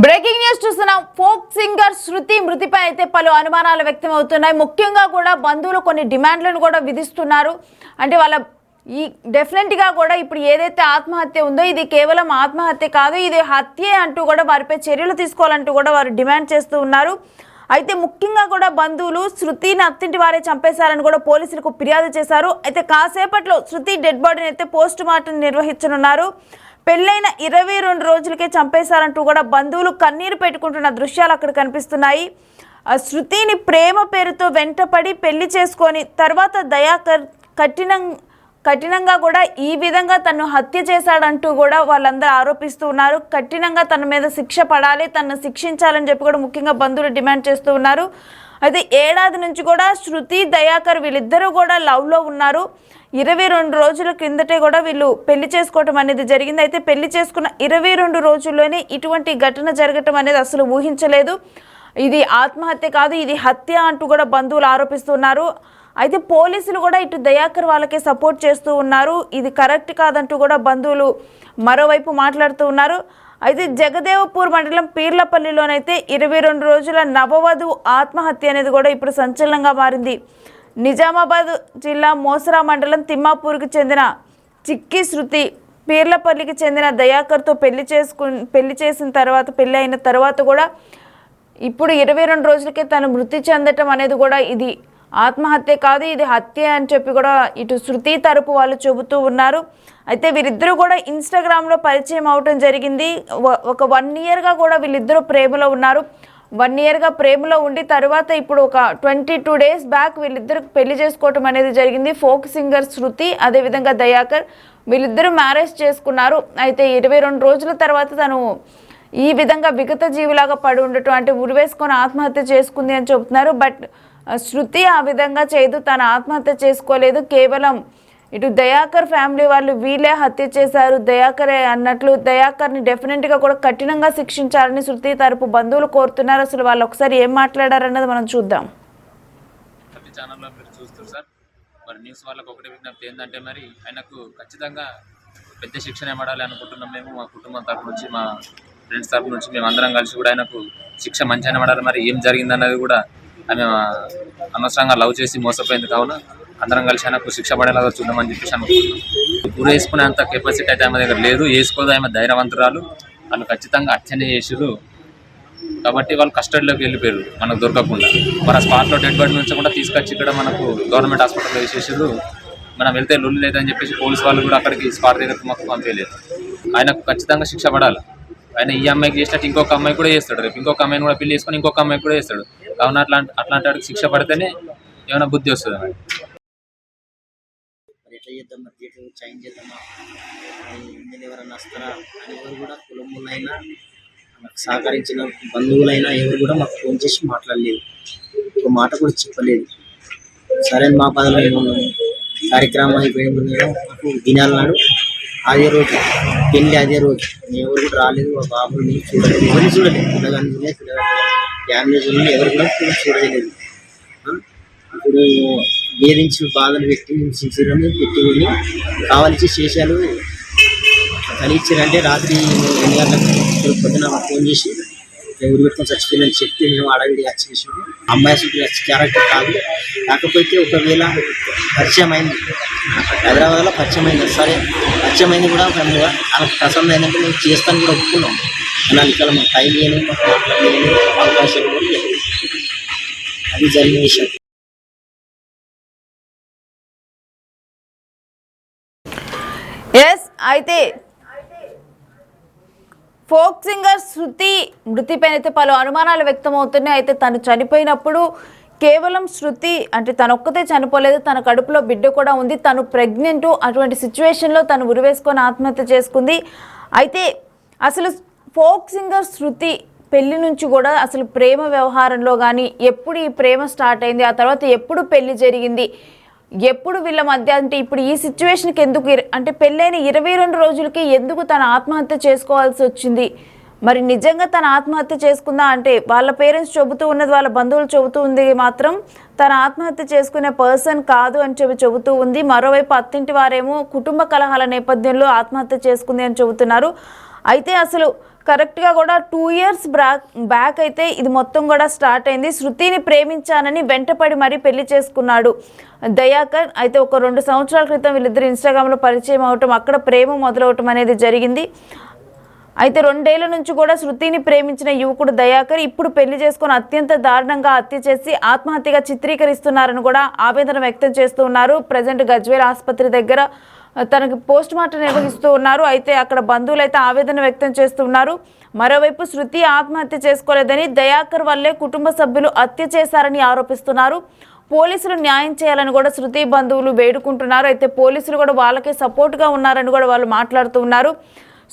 Breaking news చూస్తున్నాం. Folk singer శృతి మృతిపై అయితే పలు అనుమానాలు వ్యక్తం అవుతున్నాయి. ముఖ్యంగా కూడా బంధువులు కొన్ని డిమాండ్లను కూడా విధిస్తున్నారు. అంటే వాళ్ళ ఈ డెఫినెట్గా కూడా ఇప్పుడు ఏదైతే ఆత్మహత్య ఉందో ఇది కేవలం ఆత్మహత్య కాదు, ఇది హత్యే అంటూ కూడా వారిపై చర్యలు తీసుకోవాలంటూ కూడా వారు డిమాండ్ చేస్తూ ఉన్నారు. అయితే ముఖ్యంగా కూడా బంధువులు శృతిని అత్తింటి వారే చంపేశారని కూడా పోలీసులకు ఫిర్యాదు చేశారు. అయితే కాసేపట్లో శృతి డెడ్ బాడీని అయితే పోస్ట్ మార్టం నిర్వహించనున్నారు. పెళ్ళైన 22 రోజులకే చంపేశారంటూ కూడా బంధువులు కన్నీరు పెట్టుకుంటున్న దృశ్యాలు అక్కడ కనిపిస్తున్నాయి. శృతిని ప్రేమ పేరుతో వెంటపడి పెళ్లి చేసుకొని తర్వాత దయాకర్ కఠినంగా కూడా ఈ విధంగా తను హత్య చేశాడంటూ కూడా వాళ్ళందరూ ఆరోపిస్తూ ఉన్నారు. కఠినంగా తన మీద శిక్ష పడాలి, తనను శిక్షించాలని చెప్పి కూడా ముఖ్యంగా బంధువులు డిమాండ్ చేస్తూ ఉన్నారు. అయితే ఏడాది నుంచి కూడా శృతి దయాకర్ వీళ్ళిద్దరూ కూడా లవ్లో ఉన్నారు. 22 రోజుల కిందటే కూడా వీళ్ళు పెళ్లి చేసుకోవటం అనేది జరిగింది. అయితే పెళ్లి చేసుకున్న 22 రోజుల్లోనే ఇటువంటి ఘటన జరగటం అనేది అసలు ఊహించలేదు. ఇది ఆత్మహత్య కాదు, ఇది హత్య అంటూ కూడా బంధువులు ఆరోపిస్తున్నారు. అయితే పోలీసులు కూడా ఇటు దయాకర్ వాళ్ళకే సపోర్ట్ చేస్తూ ఉన్నారు. ఇది కరెక్ట్ కాదంటూ కూడా బంధువులు మరోవైపు మాట్లాడుతూ ఉన్నారు. అయితే జగదేవపూర్ మండలం పీర్లపల్లిలోనైతే 22 రోజుల నవవధువు ఆత్మహత్య అనేది కూడా ఇప్పుడు సంచలనంగా మారింది. నిజామాబాద్ జిల్లా మోసరా మండలం తిమ్మాపూర్కి చెందిన చిక్కి శృతి పీర్లపల్లికి చెందిన దయాకర్తో పెళ్లి చేసిన తర్వాత పెళ్లి అయిన తర్వాత కూడా ఇప్పుడు 22 రోజులకే తను మృతి చెందటం అనేది కూడా ఇది ఆత్మహత్య కాదు, ఇది హత్య అని చెప్పి కూడా ఇటు శృతి తరపు వాళ్ళు చెబుతూ ఉన్నారు. అయితే వీరిద్దరూ కూడా ఇన్స్టాగ్రామ్లో పరిచయం అవటం జరిగింది. ఒక 1 ఇయర్గా కూడా వీళ్ళిద్దరూ ప్రేమలో ఉన్నారు. 1 ఇయర్గా ప్రేమలో ఉండి తర్వాత ఇప్పుడు ఒక 22 డేస్ బ్యాక్ వీళ్ళిద్దరు పెళ్లి చేసుకోవటం అనేది జరిగింది. ఫోక్ సింగర్ శృతి అదేవిధంగా దయాకర్ వీళ్ళిద్దరూ మ్యారేజ్ చేసుకున్నారు. అయితే 22 రోజుల తర్వాత తను ఈ విధంగా విగత జీవిలాగా పడి ఉండటం, అంటే ఉరివేసుకొని ఆత్మహత్య చేసుకుంది అని చెబుతున్నారు. బట్ శృతి ఆ విధంగా చేయదు, తను ఆత్మహత్య చేసుకోలేదు. కేవలం ఇటు దయాకర్ ఫ్యామిలీ వాళ్ళు వీళ్ళే హత్య చేశారు దయాకరే అన్నట్లు దయాకర్ని డెఫినెట్గా కూడా కఠినంగా శిక్షించాలని శృతి తరపు బంధువులు కోరుతున్నారు. అసలు వాళ్ళు ఒకసారి ఏం మాట్లాడారన్నది మనం చూద్దాం. ఛానల్లో మీరు చూస్తారు సార్, మరి న్యూస్ వాళ్ళకి ఒకటి విజ్ఞప్తి ఏంటంటే మరి ఆయనకు ఖచ్చితంగా పెద్ద శిక్షణ ఇవ్వాలి అనుకుంటున్నాం. మేము మా కుటుంబం తరపు నుంచి, మా ఫ్రెండ్స్ తరపు నుంచి మేము అందరం కలిసి కూడా ఆయనకు శిక్ష మంచిగానే పడాలి. మరి ఏం జరిగిందన్నది కూడా ఆమె అనవసరంగా లవ్ చేసి మోసపోయింది కావున అందరం కలిసి ఆయనకు శిక్ష పడేలాగా చూద్దామని చెప్పేసి అనుకుంటున్నాం. ఊరు వేసుకునేంత కెపాసిటీ అయితే ఆమె దగ్గర లేదు, వేసుకోదు. ఆమె ధైర్యవంతురాలు, వాళ్ళు ఖచ్చితంగా అచ్చనే చేసారు కాబట్టి వాళ్ళు కస్టడీలోకి వెళ్ళిపోయారు మనకు దొరకకుండా. మన స్పాట్లో డెడ్ బాడీ నుంచి కూడా తీసుకొచ్చి ఇక్కడ మనకు గవర్నమెంట్ హాస్పిటల్లో వేసేసారు. మనం వెళ్తే లొల్లి లేదని చెప్పేసి పోలీసు వాళ్ళు కూడా అక్కడికి స్పాట్ దగ్గరికి మాకు పంపించలేదు. ఆయనకు ఖచ్చితంగా శిక్ష పడాలి. ఆయన ఈ అమ్మాయికి చేసినట్టు ఇంకొక అమ్మాయి కూడా చేస్తాడు, రేపు ఇంకొక అమ్మాయిని కూడా పెళ్లి చేసుకొని ఇంకొక అమ్మాయికి కూడా చేస్తాడు. కావున అట్లాంటి వాడికి శిక్ష పడితేనే ఏమైనా బుద్ధి వస్తుంది. అన్నమాట ఎట్లా చేద్దాం, మరి థియేటర్ చేంజ్ చేద్దామా, నేను ఎవరైనా వస్తారా అని ఎవరు కూడా కుటుంబులైనా నాకు సహకరించిన బంధువులైనా ఎవరు కూడా మాకు ఫోన్ చేసి మాట్లాడలేదు, ఒక మాట కూడా చెప్పలేదు. సరే మా పదలో ఏమున్నాము, కార్యక్రమం అయిపోయింది. మాకు దినాల నాడు అదే రోజు పెళ్ళి, అదే రోజు ఎవరు కూడా రాలేదు. ఆ బాబుని చూడలేదు, ఎవరిని చూడలేదు, పిల్లగాని చూడలేదు, ఫ్యామిలీ చూడలేదు, ఎవరు కూడా చూడలేదు. ఇప్పుడు వేధించి బాధలు పెట్టి హింసించారని పెట్టి వెళ్ళి కావాల్సి శేషాలు కలిగించారంటే రాత్రి 2 గంటలకు పొద్దున ఫోన్ చేసి ఊరు పెట్టుకొని చచ్చిపోయిందని చెప్పి మేము అడవిడి వచ్చేసాము. అమ్మాయి అసలు క్యారెక్టర్ కాదు, కాకపోతే ఒకవేళ పరిచయం అయింది, హైదరాబాద్లో పరిచయం అయింది. సరే పరిచయం అయింది కూడా ఆమెకు ప్రసన్న అయిందంటే మేము చేస్తాను కూడా ఒప్పుకున్నాం. అలా ఇక్కడ మాకు టైం ఇవ్వలేదు, మాకు మాట్లాడలేదు, అవకాశాలు కూడా ఇవ్వలేదు. అది జరిగిన విషయం. అయితే ఫోక్ సింగర్ శృతి మృతిపైన అయితే పలు అనుమానాలు వ్యక్తమవుతున్నాయి. అయితే తను చనిపోయినప్పుడు కేవలం శృతి అంటే తనొక్కతే చనిపోలేదు, తన కడుపులో బిడ్డ కూడా ఉంది, తను ప్రెగ్నెంట్. అటువంటి సిచ్యువేషన్లో తను ఉరివేసుకొని ఆత్మహత్య చేసుకుంది. అయితే అసలు ఫోక్ సింగర్ శృతి పెళ్లి నుంచి కూడా అసలు ప్రేమ వ్యవహారంలో కానీ ఎప్పుడు ఈ ప్రేమ స్టార్ట్ అయింది, ఆ తర్వాత ఎప్పుడు పెళ్లి జరిగింది, ఎప్పుడు వీళ్ళ మధ్య, అంటే ఇప్పుడు ఈ సిచ్యువేషన్కి ఎందుకు, అంటే పెళ్ళైన 22 రోజులకి ఎందుకు తన ఆత్మహత్య చేసుకోవాల్సి వచ్చింది, మరి నిజంగా తన ఆత్మహత్య చేసుకుందా అంటే వాళ్ళ పేరెంట్స్ చెబుతూ ఉన్నది, వాళ్ళ బంధువులు చెబుతూ ఉంది మాత్రం తన ఆత్మహత్య చేసుకునే పర్సన్ కాదు అని చెబుతూ ఉంది. మరోవైపు అత్తింటి వారేమో కుటుంబ కలహాల నేపథ్యంలో ఆత్మహత్య చేసుకుంది అని చెబుతున్నారు. అయితే అసలు కరెక్ట్గా కూడా 2 years బ్యాక్ అయితే ఇది మొత్తం కూడా స్టార్ట్ అయింది. శృతిని ప్రేమించానని వెంటపడి మరీ పెళ్లి చేసుకున్నాడు దయాకర్. అయితే ఒక 2 సంవత్సరాల క్రితం వీళ్ళిద్దరు ఇన్స్టాగ్రామ్లో పరిచయం అవటం, అక్కడ ప్రేమ మొదలవటం అనేది జరిగింది. అయితే 2 ఏళ్ల నుంచి కూడా శృతిని ప్రేమించిన యువకుడు దయాకర్ ఇప్పుడు పెళ్లి చేసుకుని అత్యంత దారుణంగా హత్య చేసి ఆత్మహత్యగా చిత్రీకరిస్తున్నారని కూడా ఆవేదన వ్యక్తం చేస్తూ ఉన్నారు. ప్రజెంట్ గజ్వేల్ ఆసుపత్రి దగ్గర తనకు పోస్ట్ మార్టం నిర్వహిస్తూ ఉన్నారు. అయితే అక్కడ బంధువులు అయితే ఆవేదన వ్యక్తం చేస్తున్నారు. మరోవైపు శృతి ఆత్మహత్య చేసుకోలేదని, దయాకర్ వల్లే కుటుంబ సభ్యులు హత్య చేశారని ఆరోపిస్తున్నారు. పోలీసులు న్యాయం చేయాలని కూడా శృతి బంధువులు వేడుకుంటున్నారు. అయితే పోలీసులు కూడా వాళ్ళకే సపోర్ట్గా ఉన్నారని కూడా వాళ్ళు మాట్లాడుతూ ఉన్నారు.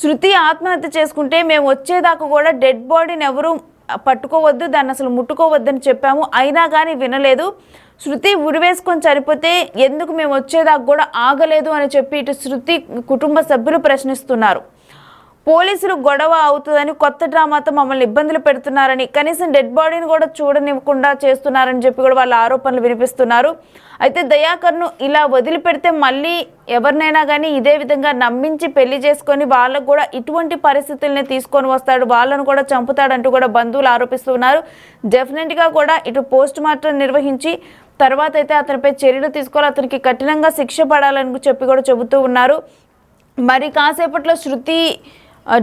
శృతి ఆత్మహత్య చేసుకుంటే మేము వచ్చేదాకా కూడా డెడ్ బాడీని ఎవరు పట్టుకోవద్దు, దాన్ని అసలు ముట్టుకోవద్దని చెప్పాము, అయినా కానీ వినలేదు. శృతి ఉరివేసుకొని చనిపోతే ఎందుకు మేము వచ్చేదాకా కూడా ఆగలేదు అని చెప్పి ఇటు శృతి కుటుంబ సభ్యులు ప్రశ్నిస్తున్నారు. పోలీసులు గొడవ అవుతుందని కొత్త డ్రామాతో మమ్మల్ని ఇబ్బందులు పెడుతున్నారని, కనీసం డెడ్ బాడీని కూడా చూడనివ్వకుండా చేస్తున్నారని చెప్పి కూడా వాళ్ళ ఆరోపణలు వినిపిస్తున్నారు. అయితే దయాకర్ను ఇలా వదిలిపెడితే మళ్ళీ ఎవరినైనా కానీ ఇదే విధంగా నమ్మించి పెళ్లి చేసుకొని వాళ్ళకు కూడా ఇటువంటి పరిస్థితుల్ని తీసుకొని వస్తాడు, వాళ్ళను కూడా చంపుతాడంటూ కూడా బంధువులు ఆరోపిస్తున్నారు. డెఫినెట్గా కూడా ఇటు పోస్ట్ మార్టం నిర్వహించి తర్వాత అయితే అతనిపై చర్యలు తీసుకోవాలి, అతనికి కఠినంగా శిక్ష పడాలని చెప్పి కూడా చెబుతూ ఉన్నారు. మరి కాసేపట్లో శృతి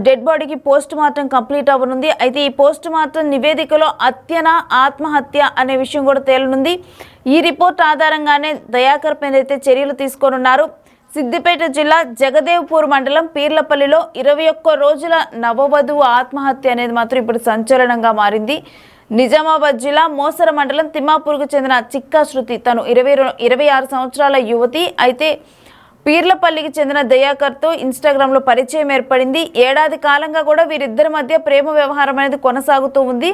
డెడ్ బాడీకి పోస్ట్ మార్టం కంప్లీట్ అవ్వనుంది. అయితే ఈ పోస్ట్ మార్టం నివేదికలో హత్యనా ఆత్మహత్య అనే విషయం కూడా తేలనుంది. ఈ రిపోర్ట్ ఆధారంగానే దయాకర్ పైన అయితే చర్యలు తీసుకోనున్నారు. సిద్దిపేట జిల్లా జగదేవ్పూర్ మండలం పీర్లపల్లిలో 21 రోజుల నవవధువు ఆత్మహత్య అనేది మాత్రం ఇప్పుడు సంచలనంగా మారింది. నిజామాబాద్ జిల్లా మోసర మండలం తిమ్మాపూర్కు చెందిన చిక్కా శృతి తను 26 సంవత్సరాల యువతి. అయితే పీర్లపల్లికి చెందిన దయాకర్తో ఇన్స్టాగ్రామ్లో పరిచయం ఏర్పడింది. ఏడాది కాలంగా కూడా వీరిద్దరి మధ్య ప్రేమ వ్యవహారం అనేది కొనసాగుతూ ఉంది.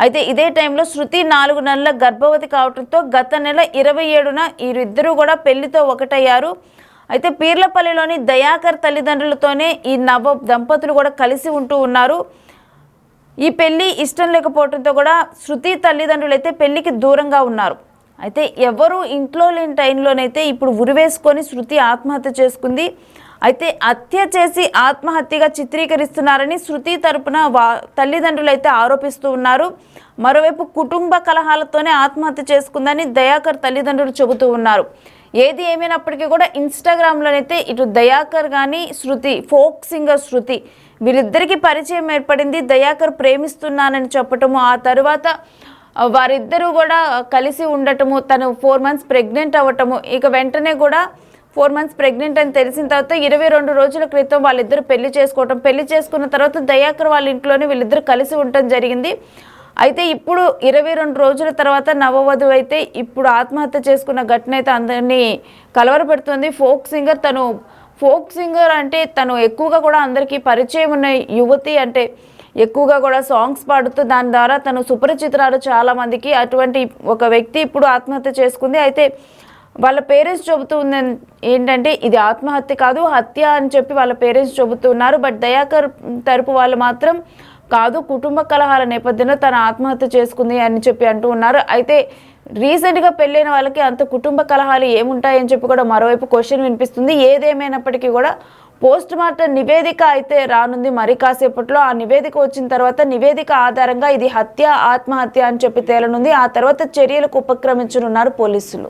అయితే ఇదే టైంలో శృతి 4 నెలల గర్భవతి కావడంతో గత నెల 27న వీరిద్దరూ కూడా పెళ్లితో ఒకటయ్యారు. అయితే పీర్లపల్లిలోని దయాకర్ తల్లిదండ్రులతోనే ఈ నవ దంపతులు కూడా కలిసి ఉంటూ ఉన్నారు. ఈ పెళ్లి ఇష్టం లేకపోవడంతో కూడా శృతి తల్లిదండ్రులు అయితే పెళ్లికి దూరంగా ఉన్నారు. అయితే ఎవరు ఇంట్లో లేని టైంలోనైతే ఇప్పుడు ఉరివేసుకొని శృతి ఆత్మహత్య చేసుకుంది. అయితే హత్య చేసి ఆత్మహత్యగా చిత్రీకరిస్తున్నారని శృతి తరపున తల్లిదండ్రులు అయితే ఆరోపిస్తూ ఉన్నారు. మరోవైపు కుటుంబ కలహాలతోనే ఆత్మహత్య చేసుకుందని దయాకర్ తల్లిదండ్రులు చెబుతూ ఉన్నారు. ఏది ఏమైనప్పటికీ కూడా ఇన్స్టాగ్రామ్లోనైతే ఇటు దయాకర్ కానీ శృతి, ఫోక్ సింగర్ శృతి, వీరిద్దరికీ పరిచయం ఏర్పడింది. దయాకర్ ప్రేమిస్తున్నానని చెప్పటము, ఆ తర్వాత వారిద్దరూ కూడా కలిసి ఉండటము, తను 4 months ప్రెగ్నెంట్ అవ్వటము, ఇక వెంటనే కూడా 4 months ప్రెగ్నెంట్ అని తెలిసిన తర్వాత 22 రోజుల క్రితం వాళ్ళిద్దరు పెళ్లి చేసుకోవటం, పెళ్లి చేసుకున్న తర్వాత దయాకర్ వాళ్ళ ఇంట్లోనే వీళ్ళిద్దరు కలిసి ఉండటం జరిగింది. అయితే ఇప్పుడు 22 రోజుల తర్వాత నవవధువు అయితే ఇప్పుడు ఆత్మహత్య చేసుకున్న ఘటన అయితే అందరినీ కలవరపెడుతుంది. ఫోక్ సింగర్ అంటే తను ఎక్కువగా కూడా అందరికీ పరిచయం ఉన్న యువతి, అంటే ఎక్కువగా కూడా సాంగ్స్ పాడుతూ దాని ద్వారా తను సుపరిచితురాలు చాలామందికి. అటువంటి ఒక వ్యక్తి ఇప్పుడు ఆత్మహత్య చేసుకుంది. అయితే వాళ్ళ పేరెంట్స్ చెబుతూ ఉంది ఏంటంటే ఇది ఆత్మహత్య కాదు, హత్య అని చెప్పి వాళ్ళ పేరెంట్స్ చెబుతున్నారు. బట్ దయాకర్ తరపు వాళ్ళు మాత్రం కాదు, కుటుంబ కలహాల నేపథ్యంలో తన ఆత్మహత్య చేసుకుంది అని చెప్పి అంటూ ఉన్నారు. అయితే రీసెంట్గా పెళ్ళైన వాళ్ళకి అంత కుటుంబ కలహాలు ఏముంటాయని చెప్పి కూడా మరోవైపు క్వశ్చన్ వినిపిస్తుంది. ఏదేమైనప్పటికీ కూడా పోస్ట్ మార్టం నివేదిక అయితే రానుంది మరి కాసేపట్లో. ఆ నివేదిక వచ్చిన తర్వాత నివేదిక ఆధారంగా ఇది హత్య ఆత్మహత్య అని చెప్పి తేలనుంది. ఆ తర్వాత చర్యలకు ఉపక్రమించనున్నారు పోలీసులు.